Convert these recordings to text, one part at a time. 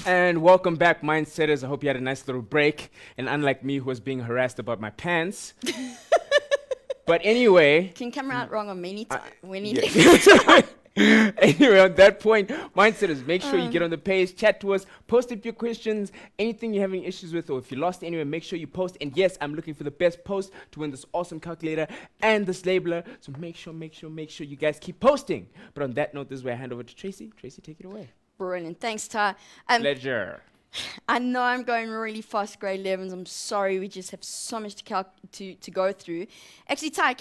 And welcome back, Mindsetters. I hope you had a nice little break. And unlike me, who was being harassed about my pants. But anyway. Can come out wrong on many times. Yeah. Anyway, on that point, Mindsetters, make sure you get on the page, chat to us, post up your questions, anything you're having issues with, or if you lost anywhere, make sure you post. And yes, I'm looking for the best post to win this awesome calculator and this labeler. So make sure you guys keep posting. But on that note, this is where I hand over to Tracy. Tracy, take it away. Brilliant. Thanks, Ty. Pleasure. I know I'm going really fast, grade 11s. I'm sorry, we just have so much to go through. Actually, Ty,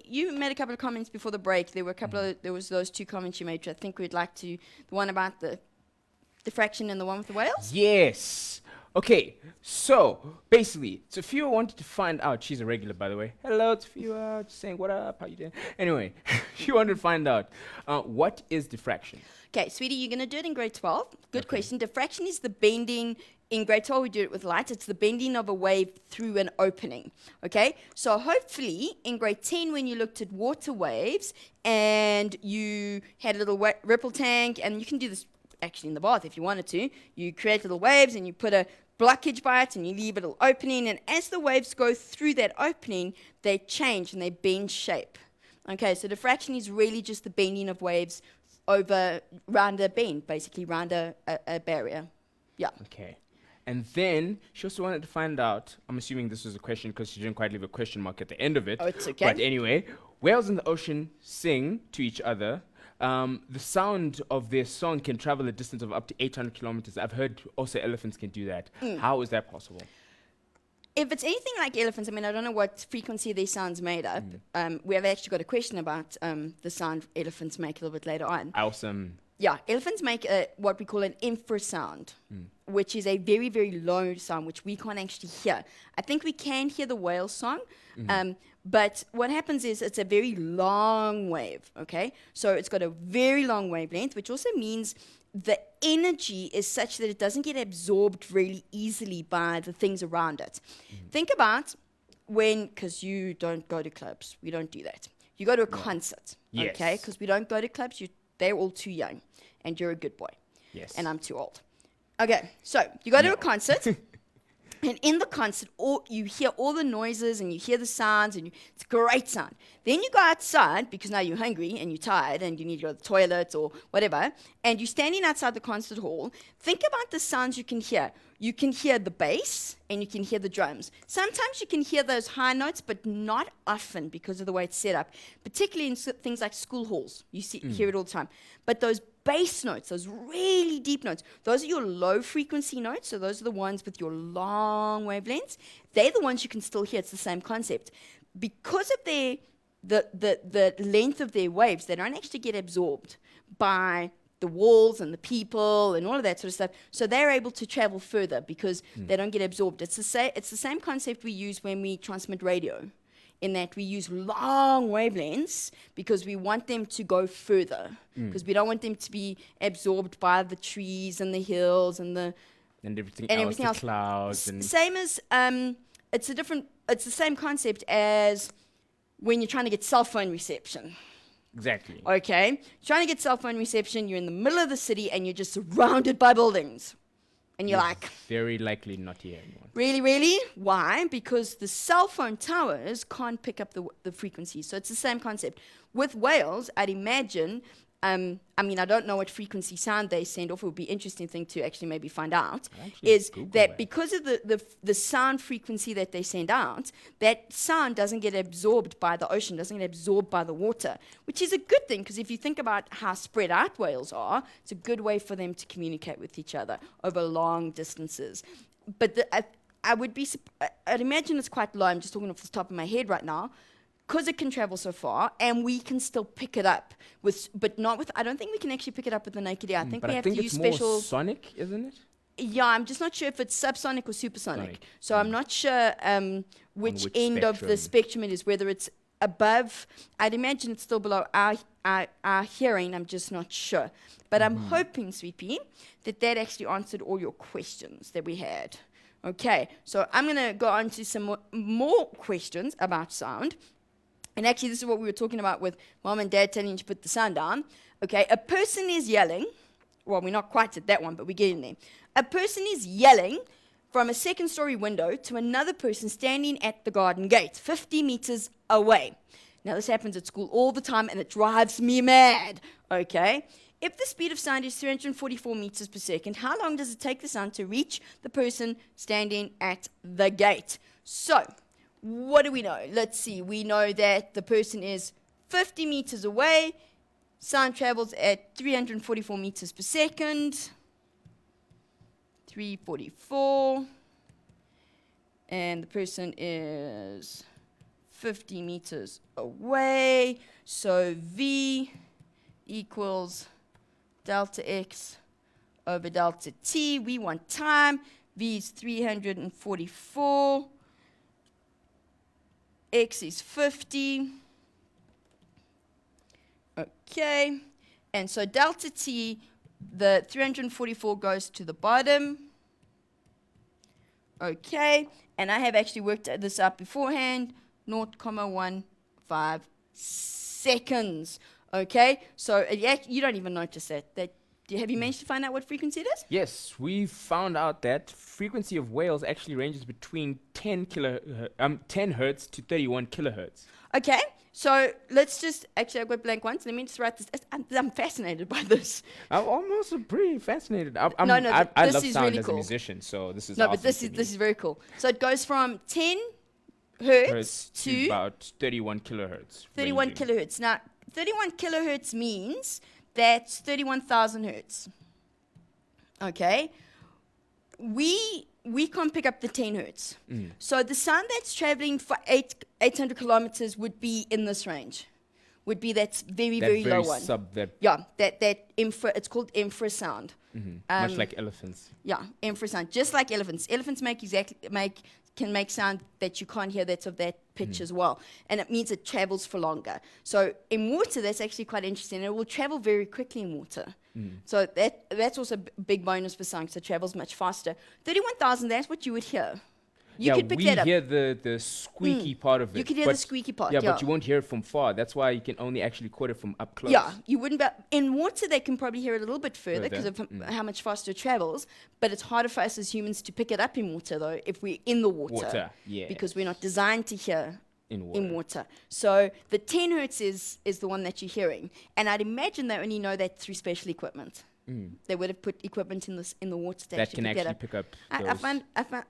you made a couple of comments before the break. There were a couple of, there was those two comments you made, which I think we'd like to, the one about the diffraction and the one with the whales? Yes. Okay, so basically, Tafua wanted to find out, she's a regular, by the way. Hello, Tafua, just saying what up, how you doing? Anyway, she wanted to find out, what is diffraction? Okay, sweetie, you're going to do it in grade 12. Good question. Diffraction is the bending. In grade 12, we do it with light. It's the bending of a wave through an opening. Okay? So hopefully, in grade 10, when you looked at water waves and you had a little ripple tank, and you can do this actually in the bath if you wanted to, you create little waves and you put a blockage by it and you leave a little opening. And as the waves go through that opening, they change and they bend shape. Okay, so diffraction is really just the bending of waves round a bend, basically, round a barrier. Yeah. Okay. And then she also wanted to find out, I'm assuming this was a question because she didn't quite leave a question mark at the end of it. Oh, it's okay. But anyway, whales in the ocean sing to each other. The sound of their song can travel a distance of up to 800 kilometers. I've heard also elephants can do that. How is that possible? If it's anything like elephants, I mean, I don't know what frequency their sound's made up. We have actually got a question about the sound elephants make a little bit later on. Awesome. Yeah, elephants make what we call an infrasound, which is a very, very low sound, which we can't actually hear. I think we can hear the whale song, but what happens is it's a very long wave, okay? So it's got a very long wavelength, which also means the energy is such that it doesn't get absorbed really easily by the things around it. Think about because you don't go to clubs. We don't do that. You go to a concert, okay? Because we don't go to clubs. They're all too young, and you're a good boy. Yes. And I'm too old. Okay, so you go to a concert, and in the concert, you hear all the noises, and you hear the sounds, and it's a great sound. Then you go outside, because now you're hungry, and you're tired, and you need to go to the toilet, or whatever, and you're standing outside the concert hall. Think about the sounds you can hear. You can hear the bass, and you can hear the drums. Sometimes you can hear those high notes, but not often because of the way it's set up, particularly in things like school halls. You hear it all the time. But those bass notes, those really deep notes, those are your low frequency notes, so those are the ones with your long wavelengths. They're the ones you can still hear. It's the same concept. Because of the length of their waves, they don't actually get absorbed by the walls and the people and all of that sort of stuff. So they're able to travel further because they don't get absorbed. It's the same concept we use when we transmit radio, in that we use long wavelengths because we want them to go further, because we don't want them to be absorbed by the trees and the hills and everything else, the clouds. Same as it's the same concept as when you're trying to get cell phone reception. Exactly. Okay? Trying to get cell phone reception, you're in the middle of the city and you're just surrounded by buildings. And you're like... very likely not to hear anyone. Really, really? Why? Because the cell phone towers can't pick up the frequency. So it's the same concept. With whales, I'd imagine... I mean, I don't know what frequency sound they send off. It would be an interesting thing to actually maybe find out. Is that because of the sound frequency that they send out, that sound doesn't get absorbed by the ocean, doesn't get absorbed by the water, which is a good thing, because if you think about how spread out whales are, it's a good way for them to communicate with each other over long distances. But I'd imagine it's quite low. I'm just talking off the top of my head right now. Because it can travel so far, and we can still pick it up but not with. I don't think we can actually pick it up with the naked ear. I think we have to use special. More sonic, isn't it? Yeah, I'm just not sure if it's subsonic or supersonic. So I'm not sure which end spectrum of the spectrum it is. Whether it's above, I'd imagine it's still below our hearing. I'm just not sure. But I'm hoping, Sweet Pea, that actually answered all your questions that we had. Okay, so I'm going to go on to some more questions about sound. And actually, this is what we were talking about with Mom and Dad telling you to put the sound down. Okay, a person is yelling, well, we're not quite at that one, but we're getting there. A person is yelling from a second-story window to another person standing at the garden gate, 50 meters away. Now, this happens at school all the time, and it drives me mad, okay? If the speed of sound is 344 meters per second, how long does it take the sound to reach the person standing at the gate? So, what do we know? Let's see. We know that the person is 50 meters away. Sound travels at 344 meters per second. 344. And the person is 50 meters away. So V equals delta X over delta T. We want time. V is 344. X is 50. Okay. And so delta T, the 344 goes to the bottom. Okay. And I have actually worked this out beforehand. 0.15 seconds. Okay. So you don't even notice that. Have you managed to find out what frequency it is? Yes, we found out that frequency of whales actually ranges between 10 hertz to 31 kilohertz. Okay, so let's just, actually I've got blank ones. Let me just write this. I'm fascinated by this. I'm also pretty fascinated. I this love is sound really as cool. a musician, so this is No, awesome but this to is me. this is very cool. So it goes from 10 hertz to about 31 kilohertz. 31 ranging. kilohertz. Now, 31 kilohertz means that's 31,000 hertz. Okay, we can't pick up the 10 hertz. So the sound that's traveling for 800 kilometers would be in this range. Would be that's very low one. Yeah, that it's called infrasound. Much like elephants. Yeah, infrasound, just like elephants. Elephants can make sound that you can't hear that's of that pitch as well. And it means it travels for longer. So in water, that's actually quite interesting. It will travel very quickly in water. So that's also a big bonus for sound, so it travels much faster. 31,000, that's what you would hear. You could pick that up. We hear the squeaky part of it. You could hear the squeaky part, Yeah, but you won't hear it from far. That's why you can only actually quote it from up close. Yeah, you wouldn't. In water, they can probably hear it a little bit further because of how much faster it travels. But it's harder for us as humans to pick it up in water, though, if we're in the water. Yeah. Because we're not designed to hear in water. So the 10 hertz is the one that you're hearing. And I'd imagine they only know that through special equipment. They would have put equipment in the water to that can actually pick up those I found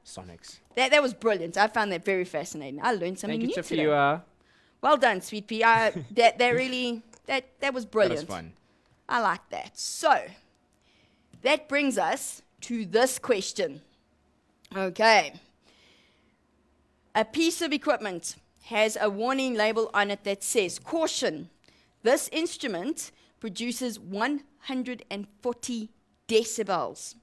sonics. that was brilliant. I found that very fascinating. I learned something Thank new you, today. Tiffy. Well done, Sweet Pea. That was brilliant. That was fun. I like that. So that brings us to this question. Okay. A piece of equipment has a warning label on it that says, "Caution, this instrument produces 140 decibels.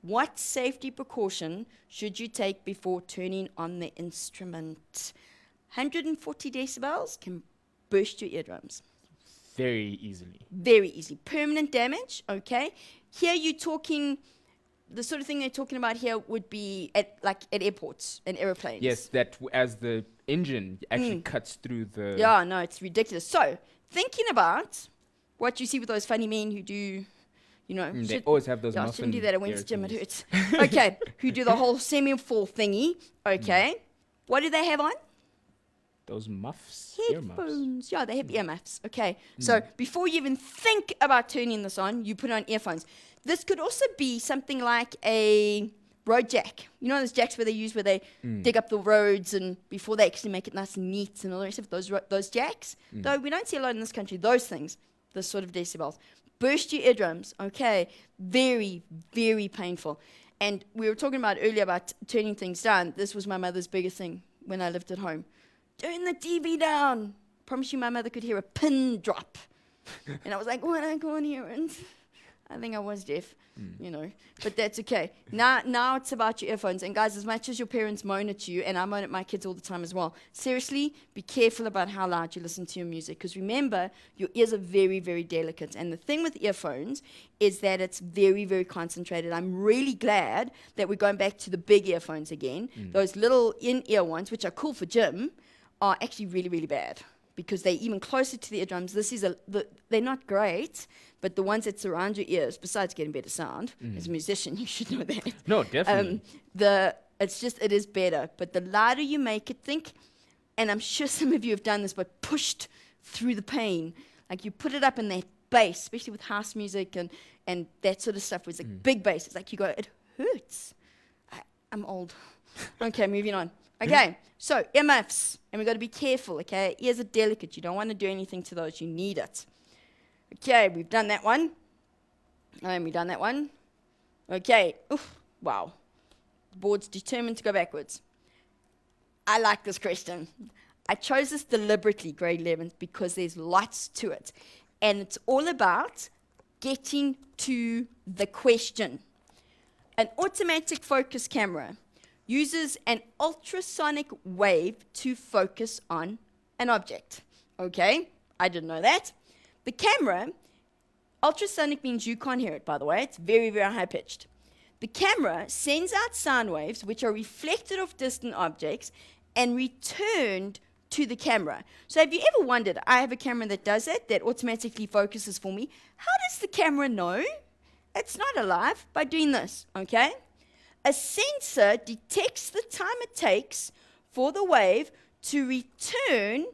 What safety precaution should you take before turning on the instrument?" 140 decibels can burst your eardrums. Very easily. Very easy. Permanent damage, okay? Here you're talking, the sort of thing they're talking about here would be at airports and airplanes. Yes, as the engine actually cuts through the... Yeah, no, it's ridiculous. So, thinking about what you see with those funny men who do, they always have those muffin shouldn't do that. I went to gym, it earphones. hurts. Okay, who do the whole semi-full thingy, okay? What do they have on? Those muffs? Headphones. Yeah, they have earmuffs. Okay, so before you even think about turning this on, you put on earphones. This could also be something like a road jack. You know those jacks where they dig up the roads and before they actually make it nice and neat and all the rest of those jacks? Though we don't see a lot in this country, those things, this sort of decibels. Burst your eardrums, okay? Very, very painful. And we were talking about earlier about turning things down. This was my mother's biggest thing when I lived at home. Turn the TV down. Promise you my mother could hear a pin drop. And I was like, what I can't hear it. I think I was deaf, but that's okay. Now it's about your earphones. And guys, as much as your parents moan at you, and I moan at my kids all the time as well, seriously, be careful about how loud you listen to your music. Because remember, your ears are very, very delicate. And the thing with earphones is that it's very, very concentrated. I'm really glad that we're going back to the big earphones again. Those little in-ear ones, which are cool for gym, are actually really, really bad. because they're even closer to the eardrums. They're not great, but the ones that surround your ears, besides getting better sound, as a musician, you should know that. No, definitely. It is better. But the louder you make it, think, and I'm sure some of you have done this, but pushed through the pain. Like you put it up in that bass, especially with house music and that sort of stuff, where it's like big bass. It's like you go, it hurts. I'm old. Okay, moving on. Okay, so earmuffs, and we've got to be careful, okay? Ears are delicate. You don't want to do anything to those. You need it. Okay, we've done that one. And we've done that one. Okay, oof, wow. The board's determined to go backwards. I like this question. I chose this deliberately, grade 11, because there's lots to it. And it's all about getting to the question. An automatic focus camera uses an ultrasonic wave to focus on an object. Okay, I didn't know that. The camera, ultrasonic means you can't hear it, by the way. It's very, very high-pitched. The camera sends out sound waves which are reflected off distant objects and returned to the camera. So have you ever wondered, I have a camera that does it, that automatically focuses for me. How does the camera know it's not alive? By doing this, okay? A sensor detects the time it takes for the wave to return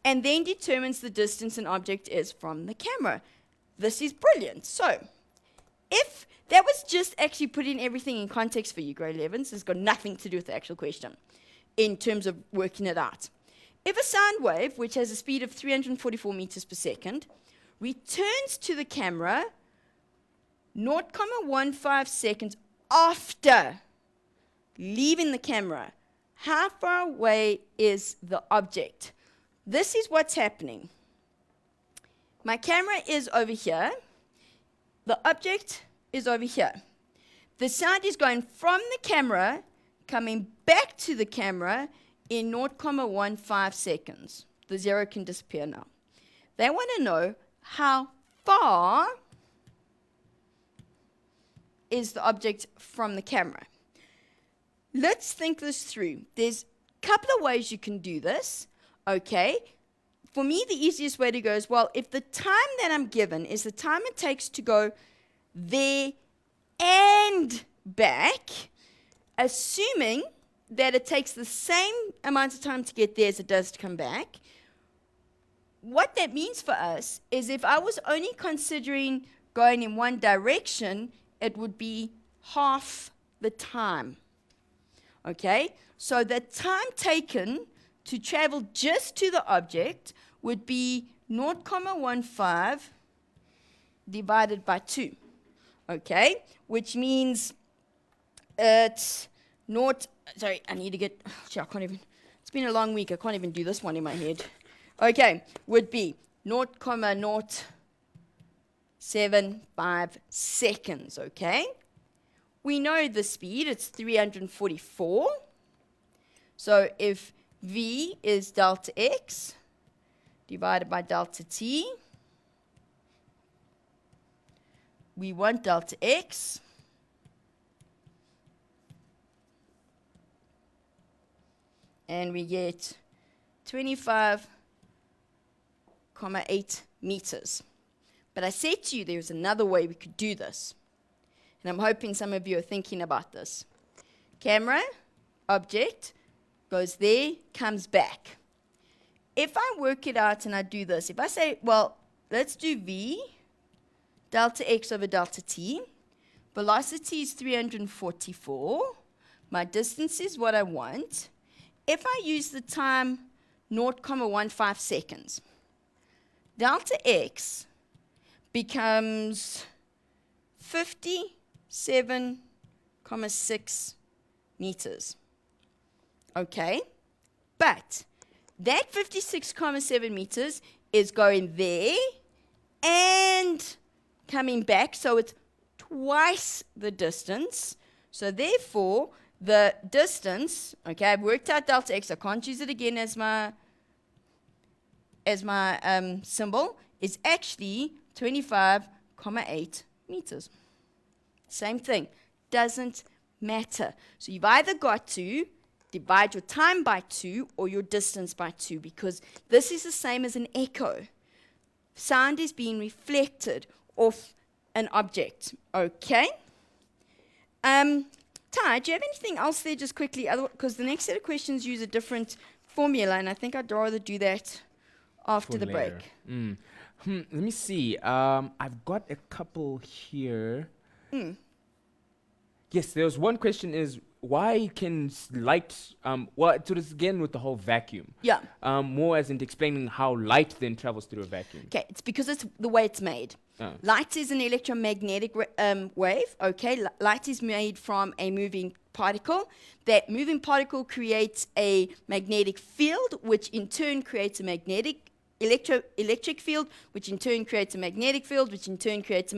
and then determines the distance an object is from the camera. This is brilliant. So, if that was just actually putting everything in context for you, grade 11s, it's got nothing to do with the actual question in terms of working it out. If a sound wave, which has a speed of 344 meters per second, returns to the camera 0.15 seconds after leaving the camera, how far away is the object? This is what's happening. My camera is over here. The object is over here. The sound is going from the camera, coming back to the camera in 0.15 seconds. The zero can disappear now. They want to know how far is the object from the camera. Let's think this through. There's a couple of ways you can do this, okay? For me, the easiest way to go is, well, if the time that I'm given is the time it takes to go there and back, assuming that it takes the same amount of time to get there as it does to come back, what that means for us is if I was only considering going in one direction, it would be half the time. Okay? So the time taken to travel just to the object would be 0.15 divided by 2. Okay? Which means it's sorry, I need to get, I can't even, it's been a long week, I can't even do this one in my head. Okay, would be 0.075 seconds, okay? We know the speed, it's 344. So if V is delta X divided by delta T, we want delta X. And we get 25.8 meters. But I said to you there's another way we could do this. And I'm hoping some of you are thinking about this. Camera, object, goes there, comes back. If I work it out and I do this, if I say, well, let's do V, delta X over delta T. Velocity is 344. My distance is what I want. If I use the time 0.15 seconds, delta X becomes 57.6 meters. Okay? But that 56.7 meters is going there and coming back, so it's twice the distance. So therefore, the distance, okay, I've worked out delta X, I can't use it again as my symbol, is actually 25.8 meters. Same thing, doesn't matter. So you've either got to divide your time by 2 or your distance by 2, because this is the same as an echo. Sound is being reflected off an object. Okay? Ty, do you have anything else there just quickly? Because the next set of questions use a different formula, and I think I'd rather do that after the later. break. Let me see. I've got a couple here. Yes, there was one question is, why can light, well, so this again with the whole vacuum. Yeah. More as in explaining how light then travels through a vacuum. Okay, it's because it's the way it's made. Light is an electromagnetic wave. Okay, light is made from a moving particle. That moving particle creates a magnetic field, which in turn creates a electric field, which in turn creates a magnetic field, which in turn creates a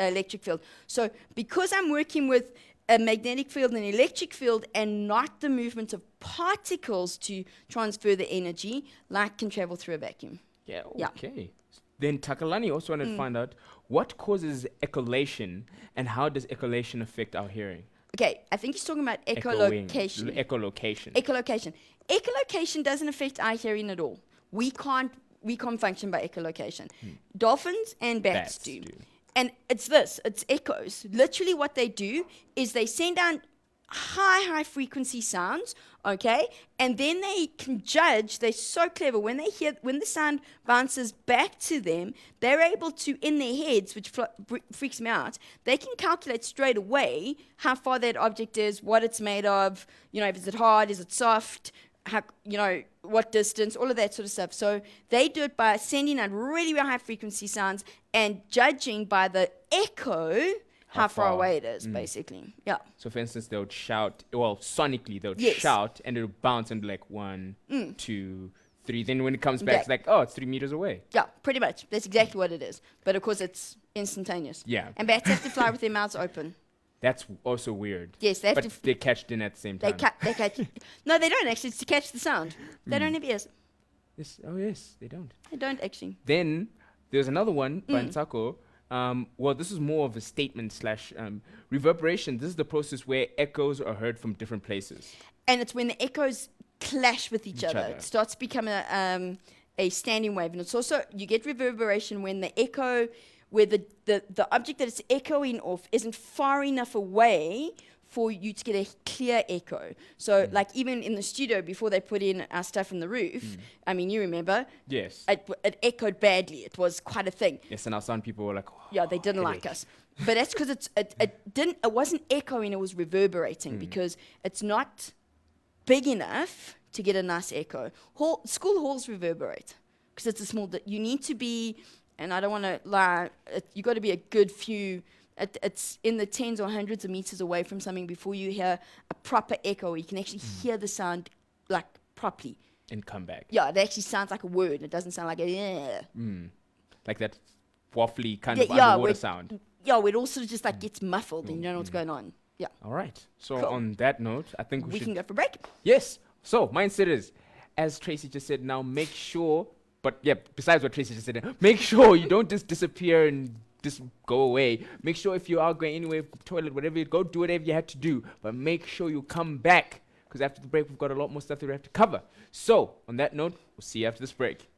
electric field. So because I'm working with a magnetic field and an electric field and not the movement of particles to transfer the energy, light can travel through a vacuum. Yeah, Yeah. okay. Then Takalani also wanted to find out what causes echolation and how does echolation affect our hearing? Okay, I think he's talking about Echoing. echolocation. Echolocation. Echolocation. Echolocation doesn't affect our hearing at all. We can't function by echolocation. Dolphins and bats do. And it's echoes. Literally what they do is they send down high frequency sounds, okay? And then they can judge, they're so clever, when the sound bounces back to them, they're able to, in their heads, which freaks me out, they can calculate straight away how far that object is, what it's made of, is it hard, is it soft, how, what distance, all of that sort of stuff. So they do it by sending out really high frequency sounds and judging by the echo how far away it is, basically. Yeah. So for instance, they would shout, well, sonically they would Yes. shout and it would bounce and be like 1, 2, 3. Then when it comes back, it's like, oh, it's 3 meters away. Yeah, pretty much. That's exactly what it is. But of course, it's instantaneous. Yeah. And bats have to fly with their mouths open. That's also weird. Yes, they have But to. they catch in at the same They time. catch. No, they don't actually. It's to catch the sound. They don't have ears. Yes. Oh, yes, they don't. They don't actually. Then there's another one by Nsako. Well, this is more of a statement slash reverberation. This is the process where echoes are heard from different places. And it's when the echoes clash with each other. other. It starts to become a standing wave. And it's also, you get reverberation when the echo, where the object that it's echoing off isn't far enough away for you to get a clear echo. So like even in the studio, before they put in our stuff in the roof, I mean, you remember, Yes. it echoed badly. It was quite a thing. Yes, and our sound people were like, oh, Yeah, they didn't like headache. us. But that's because it wasn't echoing, it was reverberating because it's not big enough to get a nice echo. School halls reverberate because it's a small, you need to be, and I don't want to lie, you got to be a good few, it's in the tens or hundreds of meters away from something before you hear a proper echo where you can actually hear the sound like properly. And come back. Yeah, it actually sounds like a word. It doesn't sound like a Like that waffly kind Yeah, of yeah, underwater where- sound. Yeah, where it all sort of just like gets muffled and you don't know what's going on. Yeah. All right. So Cool. on that note, I think we We should... can go for a break. Yes. So mindset is, as Tracy just said, now make sure, but yeah, besides what Tracy just said, make sure you don't just disappear and just go away. Make sure if you are going anywhere, toilet, whatever, go do whatever you had to do, but make sure you come back because after the break, we've got a lot more stuff that we have to cover. So on that note, we'll see you after this break.